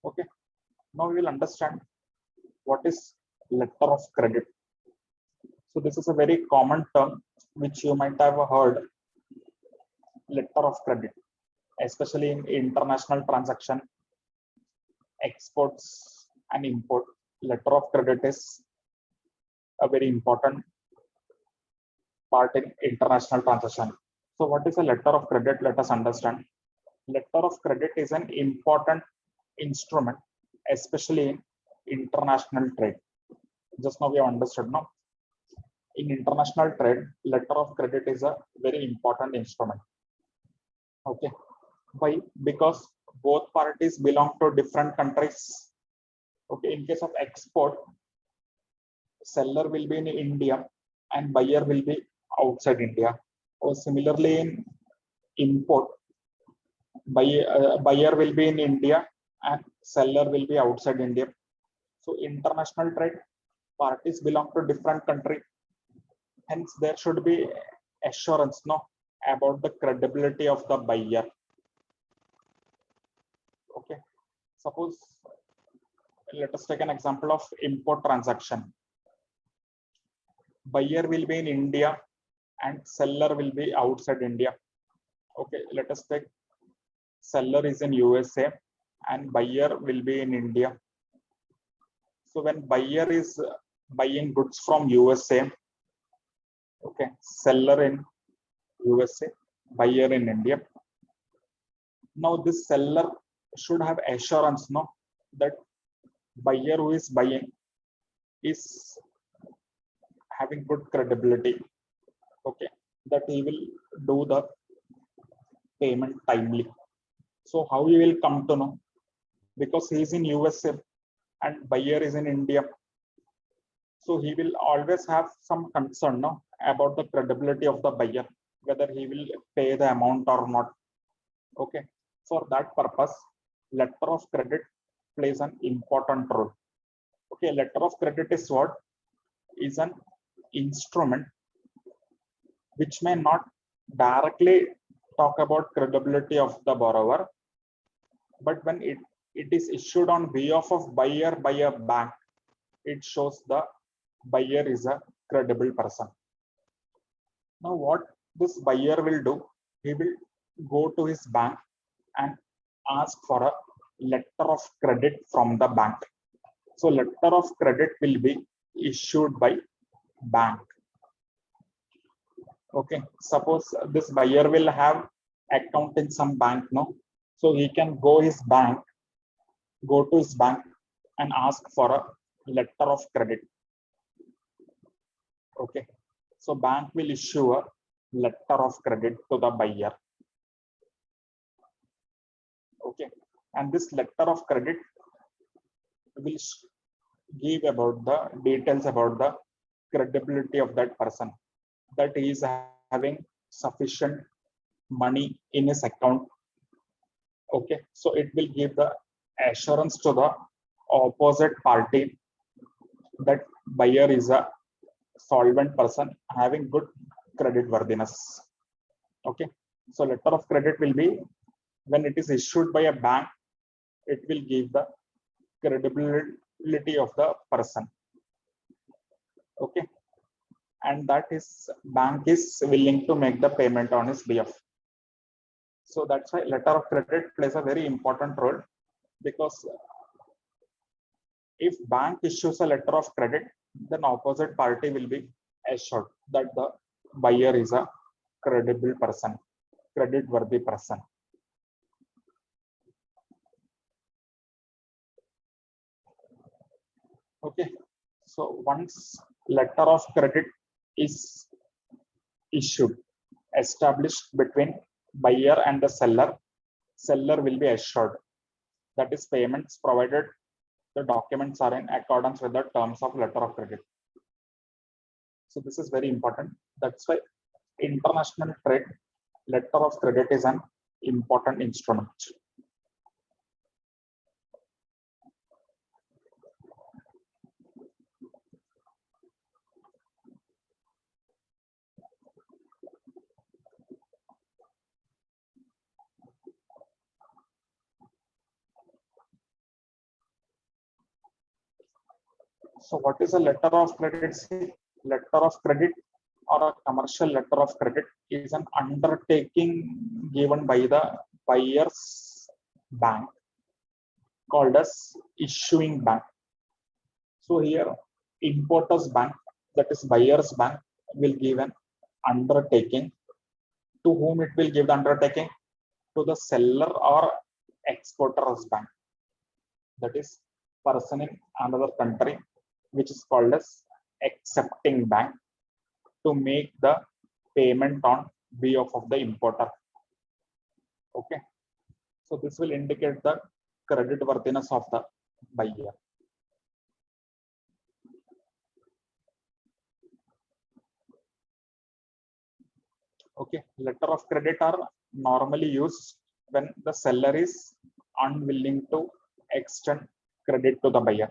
Okay, now we will understand what is letter of credit. So this is a very common term which you might have heard, letter of credit, especially in international transaction, exports and import. Letter of credit is a very important part in international transaction. So what is a letter of credit? Let us understand. Letter of credit is an important instrument, especially in international trade. Just now we have understood now. In international trade, letter of credit is a very important instrument. Okay. Why? Because both parties belong to different countries. Okay. In case of export, seller will be in India and buyer will be outside India. Or similarly in import, buyer will be in India and seller will be outside India. So international trade, parties belong to different country. Hence, there should be assurance about the credibility of the buyer. Okay. Suppose, let us take an example of import transaction. Buyer will be in India and seller will be outside India. Okay, let us take seller is in USA and buyer will be in India. So when buyer is buying goods from USA, okay, seller in USA, buyer in India. Now this seller should have assurance that buyer who is buying is having good credibility. Okay, that he will do the payment timely. So how you will come to know? Because he is in USA and buyer is in India. So he will always have some concern about the credibility of the buyer, whether he will pay the amount or not. Okay. For that purpose, letter of credit plays an important role. Okay, letter of credit is what? Is an instrument which may not directly talk about credibility of the borrower, but when it is issued on behalf of buyer by a bank, it shows the buyer is a credible person. Now what this buyer will do, he will go to his bank and ask for a letter of credit from the bank. So letter of credit will be issued by bank. Okay, suppose this buyer will have account in some bank, so he can go to his bank and ask for a letter of credit. Okay, so bank will issue a letter of credit to the buyer. Okay, and this letter of credit will give about the details about the credibility of that person, that he is having sufficient money in his account. Okay, so it will give the assurance to the opposite party that buyer is a solvent person having good credit worthiness. Okay, so letter of credit will be, when it is issued by a bank, it will give the credibility of the person. Okay, and that is bank is willing to make the payment on his behalf. So that's why letter of credit plays a very important role, because if bank issues a letter of credit, then opposite party will be assured that the buyer is a credible person, credit worthy person. Okay, so once letter of credit is issued, established between buyer and the seller will be assured that is payments provided the documents are in accordance with the terms of letter of credit. So this is very important. That's why international trade, letter of credit is an important instrument. So what is a letter of credit? See, letter of credit or a commercial letter of credit is an undertaking given by the buyer's bank called as issuing bank. So here importer's bank, that is buyer's bank, will give an undertaking. To whom it will give the undertaking? To the seller or exporter's bank. That is person in another country, which is called as accepting bank, to make the payment on behalf of the importer. Okay. So this will indicate the credit worthiness of the buyer. Okay, letter of credit are normally used when the seller is unwilling to extend credit to the buyer.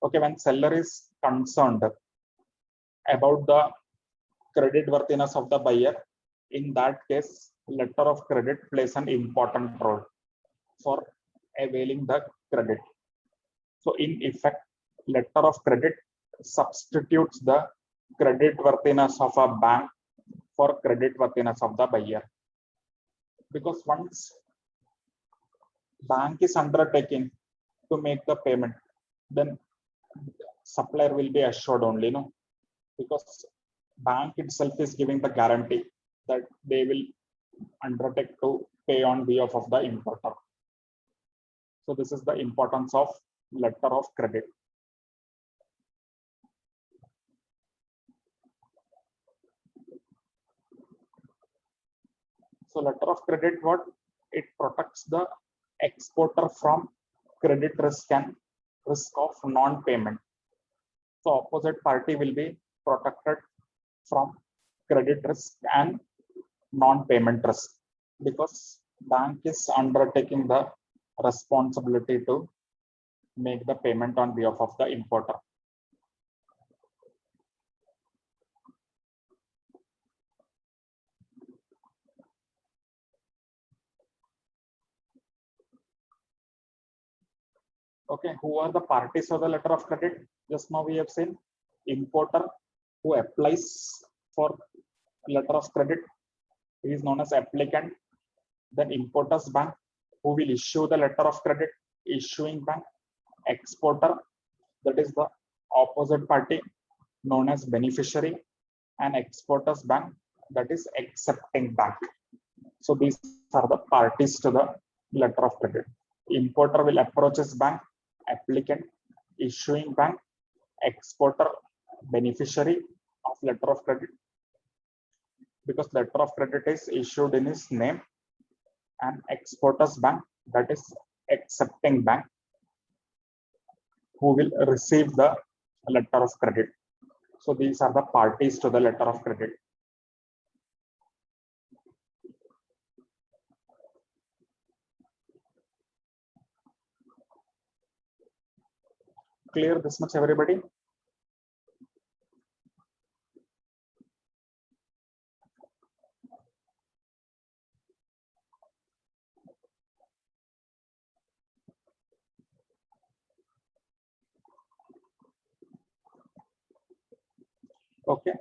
Okay, when seller is concerned about the credit worthiness of the buyer, in that case, letter of credit plays an important role for availing the credit. So in effect, letter of credit substitutes the credit worthiness of a bank for credit worthiness of the buyer. Because once bank is undertaking to make the payment, then supplier will be assured only, no? Because bank itself is giving the guarantee that they will undertake to pay on behalf of the importer. So this is the importance of letter of credit. So letter of credit, what? It protects the exporter from credit risk and risk of non-payment. So opposite party will be protected from credit risk and non-payment risk, because bank is undertaking the responsibility to make the payment on behalf of the importer. Okay, who are the parties of the letter of credit? Just now we have seen importer who applies for letter of credit. He is known as applicant. Then importer's bank who will issue the letter of credit, issuing bank. Exporter, that is the opposite party, known as beneficiary, and exporter's bank, that is accepting bank. So these are the parties to the letter of credit. Importer will approach his bank, applicant, issuing bank, exporter, beneficiary of letter of credit, because letter of credit is issued in his name, and exporter's bank, that is accepting bank, who will receive the letter of credit. So these are the parties to the letter of credit. Clear this much, everybody? Okay.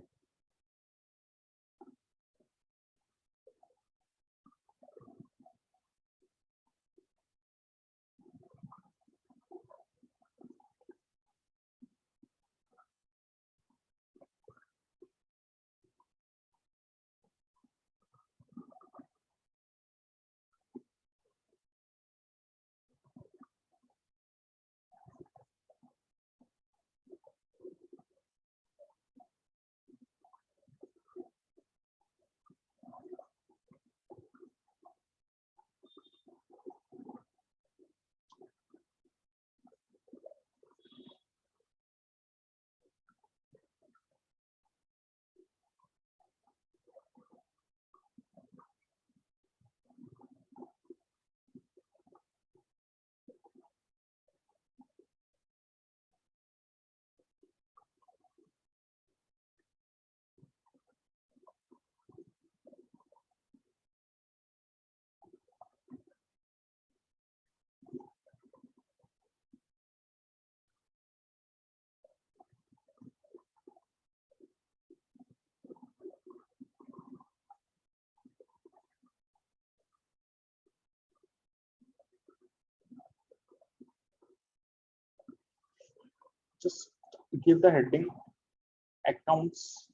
Just give the heading accounts,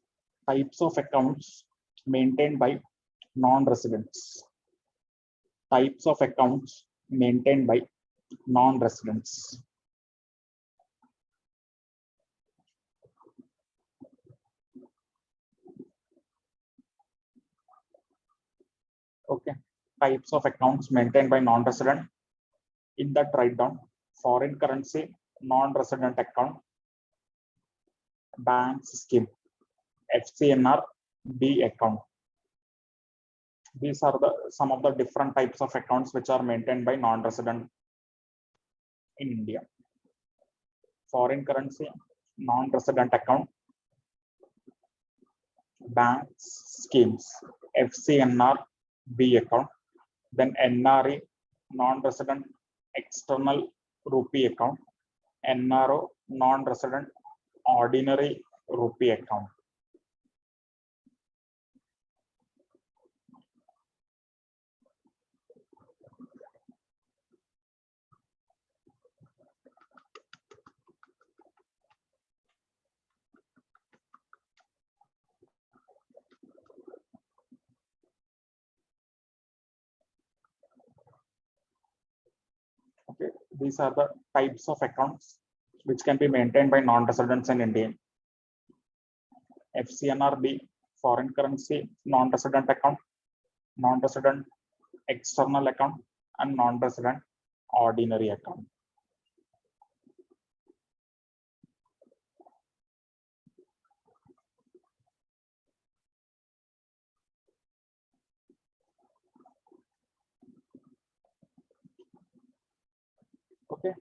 types of accounts maintained by non-residents. Types of accounts maintained by non-residents. Okay, types of accounts maintained by non-resident. In that, write down foreign currency, non-resident account, bank scheme, FCNR, B account. These are some of the different types of accounts which are maintained by non-resident in India. Foreign currency, non-resident account, bank schemes, FCNR, B account, then NRE, non-resident external rupee account, NRO, non-resident ordinary rupee account. Okay, these are the types of accounts which can be maintained by non-residents in India. FCNRB, foreign currency, non-resident account, non-resident external account, and non-resident ordinary account. Okay,